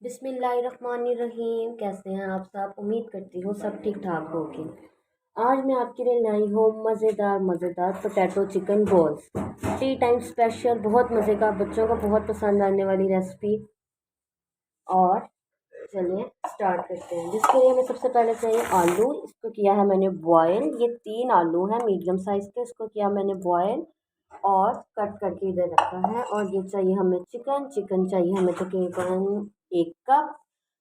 बिस्मिल्लाहिर्रहमानिर्रहीम। कैसे हैं आप सब? उम्मीद करती हूँ सब ठीक ठाक होगी। आज मैं आपके लिए लाई हूँ मज़ेदार मज़ेदार potato chicken balls. T time special, बहुत मज़े का, बच्चों को बहुत पसंद आने वाली रेसिपी। और चलिए स्टार्ट करते हैं। जिसके लिए हमें सबसे पहले चाहिए आलू। इसको किया है मैंने बॉयल। ये 3 आलू हैं मीडियम साइज़ के, इसको किया मैंने बॉयल और कट करके इधर रखा है। और ये चाहिए हमें चिकन। चिकन चाहिए हमें तकरीबन 1 कप,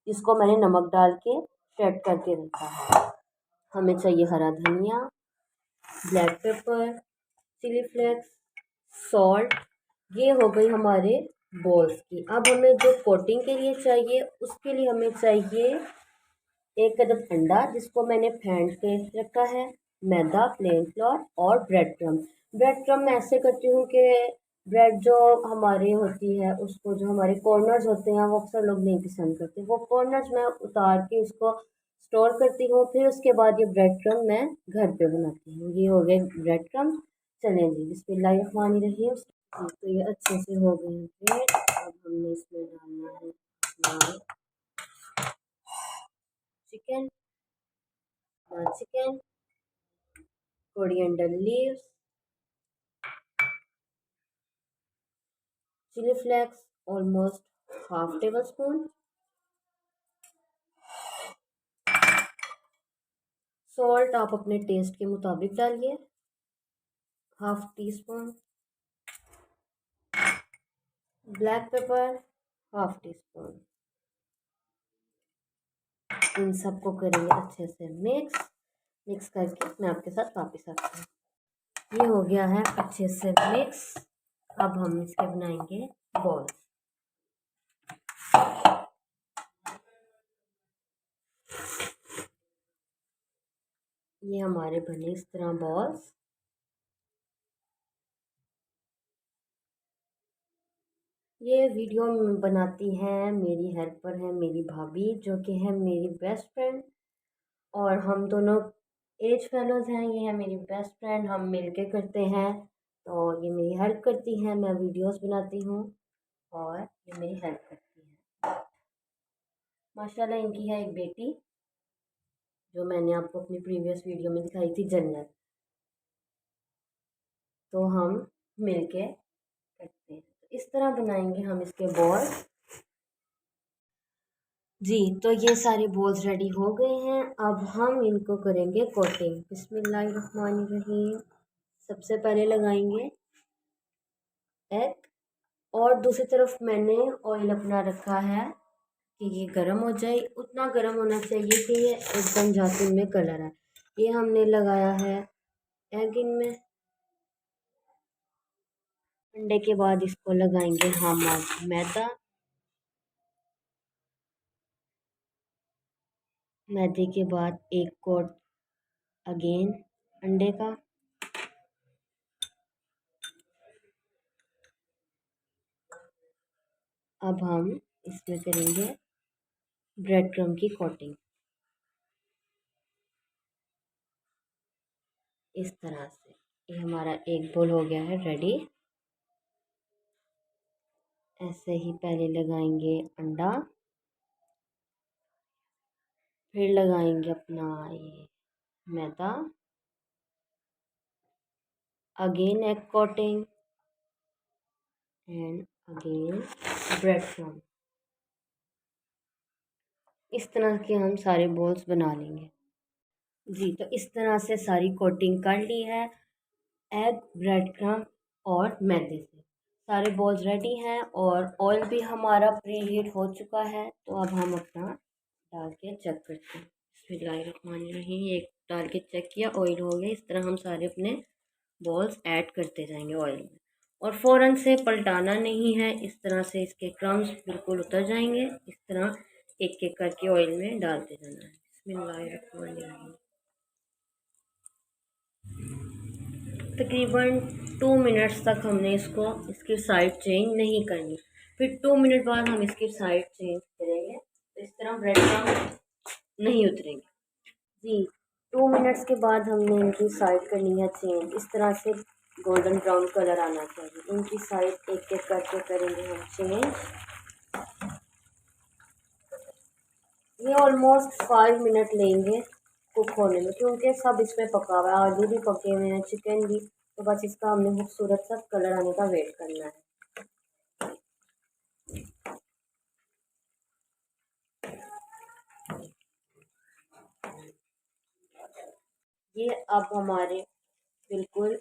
जिसको मैंने नमक डाल के सेट करके रखा है। हमें चाहिए हरा धनिया, black pepper, chilli flakes, salt. ये हो गई हमारे बॉल्स की। अब हमें जो कोटिंग के लिए चाहिए, उसके लिए हमें चाहिए 1 अदद अंडा, जिसको मैंने फेंट के रखा है, मैदा, प्लेन फ्लोर और ब्रेड क्रम। ब्रेड क्रम मैं ऐसे करती हूँ कि ब्रेड जो हमारी होती है, उसको जो हमारे कॉर्नर्स होते हैं वो अक्सर लोग नहीं पसंद करते, वो कॉर्नर्स मैं उतार के उसको स्टोर करती हूँ। फिर उसके बाद ये ब्रेड क्रम मैं घर पे बनाती हूँ। ये हो गए ब्रेड क्रम। चलें जी, बिस्मिल्लाहिर्रहमानिर्रहीम। तो ये अच्छे से हो गए हैं ब्रेड। अब हमने इसमें डालना है अपना chicken. Chicken, coriander leaves, chilli flakes almost half tablespoon, salt आप अपने टेस्ट के मुताबिक डालिए, half teaspoon, black pepper half teaspoon. इन सबको करेंगे अच्छे से मिक्स। मिक्स करके मैं आपके साथ वापस आती हूँ। ये हो गया है अच्छे से मिक्स। अब हम इसके बनाएंगे बॉल्स। ये हमारे बने इस तरह बॉल्स। ये वीडियो बनाती हैं, मेरी हेल्पर है मेरी भाभी, जो कि है मेरी बेस्ट फ्रेंड। और हम दोनों एज फेलोज हैं। ये है मेरी बेस्ट फ्रेंड, हम मिलके करते हैं। तो ये मेरी हेल्प करती हैं, मैं वीडियोस बनाती हूँ और ये मेरी हेल्प करती है। माशाल्लाह इनकी है एक बेटी, जो मैंने आपको अपनी प्रीवियस वीडियो में दिखाई थी, जन्नत। तो हम मिलके करते हैं। इस तरह बनाएंगे हम इसके बॉल। जी, तो ये सारे बॉल्स रेडी हो गए हैं। अब हम इनको करेंगे कोटिंग। बिस्मिल्लाहिर्रहमानिर्रहीम। सबसे पहले लगाएंगे एग। और दूसरी तरफ मैंने ऑयल अपना रखा है कि ये गर्म हो जाए। उतना गर्म होना चाहिए कि ये एकदम जासमीन में कलर आए। ये हमने लगाया है एग इनमें। अंडे के बाद इसको लगाएंगे हम अब मैदा। मैदे के बाद एक कोट अगेन अंडे का। अब हम इसमें करेंगे ब्रेड क्रम की कोटिंग इस तरह से। ये हमारा एक बोल हो गया है रेडी। ऐसे ही पहले लगाएंगे अंडा, फिर लगाएंगे अपना ये मैदा, again egg coating and again bread crumb. इस तरह के हम सारे बॉल्स बना लेंगे। जी, तो इस तरह से सारी कोटिंग कर ली है एग, ब्रेड क्रम और मैदे से। सारे बॉल्स रेडी हैं और ऑयल भी हमारा प्री हीट हो चुका है। तो अब हम अपना डाल के चेक करते हैं। बिस्मिल्लाहिर्रहमानिर्रहीम। एक डाल के चेक किया, ऑयल हो गया। इस तरह हम सारे अपने बॉल्स ऐड करते जाएंगे ऑयल में। और फ़ौरन से पलटाना नहीं है, इस तरह से इसके क्रम्स बिल्कुल उतर जाएंगे। इस तरह एक एक करके ऑयल में डालते जाना है। बिस्मिल्लाहिर्रहमानिर्रहीम। तकरीबन 2 मिनट्स तक हमने इसकी साइड चेंज नहीं करनी। फिर 2 मिनट बाद हम इसकी साइड चेंज करेंगे, तो इस तरह ब्रेड क्रम्स नहीं उतरेंगे। जी, 2 मिनट्स के बाद हमने इनकी साइड करनी है चेंज। इस तरह से गोल्डन ब्राउन कलर आना चाहिए। इनकी साइड एक एक करके करेंगे हम चेंज। ये ऑलमोस्ट 5 मिनट लेंगे कुक होने में, क्योंकि सब इसमें पका हुआ है, आलू भी पके हुए हैं, चिकन भी। तो बस इसका हमने खूबसूरत सा कलर आने का वेट करना है। ये अब हमारे बिल्कुल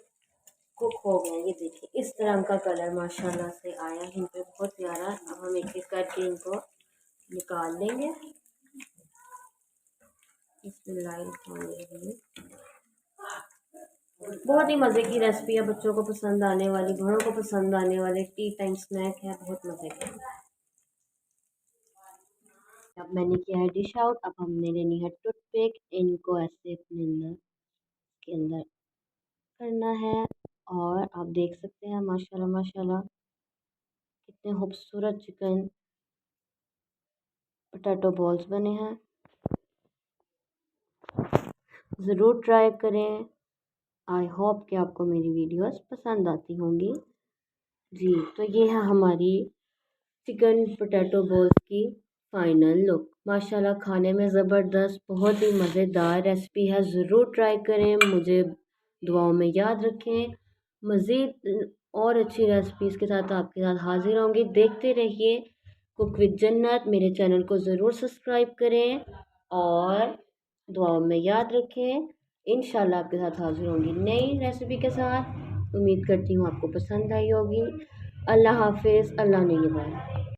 कुक हो गए। ये देखिए इस तरह का कलर माशाल्लाह से आया इन पे, बहुत प्यारा। अब हम एक एक करके इनको निकाल लेंगे। बहुत ही मज़े की रेसिपी है, बच्चों को पसंद आने वाली, बड़ों को पसंद आने वाले टी टाइम स्नैक है, बहुत मज़े का। अब मैंने किया है डिश आउट। अब हमने लेनी है टूथपिक, इनको ऐसे अपने अंदर के अंदर करना है। और आप देख सकते हैं माशाल्लाह माशाल्लाह कितने खूबसूरत चिकन पोटैटो बॉल्स बने हैं। ज़रूर ट्राई करें। आई होप कि आपको मेरी वीडियोस पसंद आती होंगी। जी, तो ये है हमारी चिकन पोटैटो बॉल्स की फ़ाइनल लुक। माशाल्लाह खाने में ज़बरदस्त, बहुत ही मज़ेदार रेसिपी है। ज़रूर ट्राई करें, मुझे दुआओं में याद रखें। मज़ीद और अच्छी रेसिपीज़ के साथ आपके साथ हाज़िर होंगी। देखते रहिए कुक विद जन्नत। मेरे चैनल को ज़रूर सब्सक्राइब करें और दुआओं में याद रखें। इंशाल्लाह आपके साथ हाज़िर होंगी नई रेसिपी के साथ। उम्मीद करती हूँ आपको पसंद आई होगी। अल्लाह हाफ़िज़, अल्लाह निगहबान।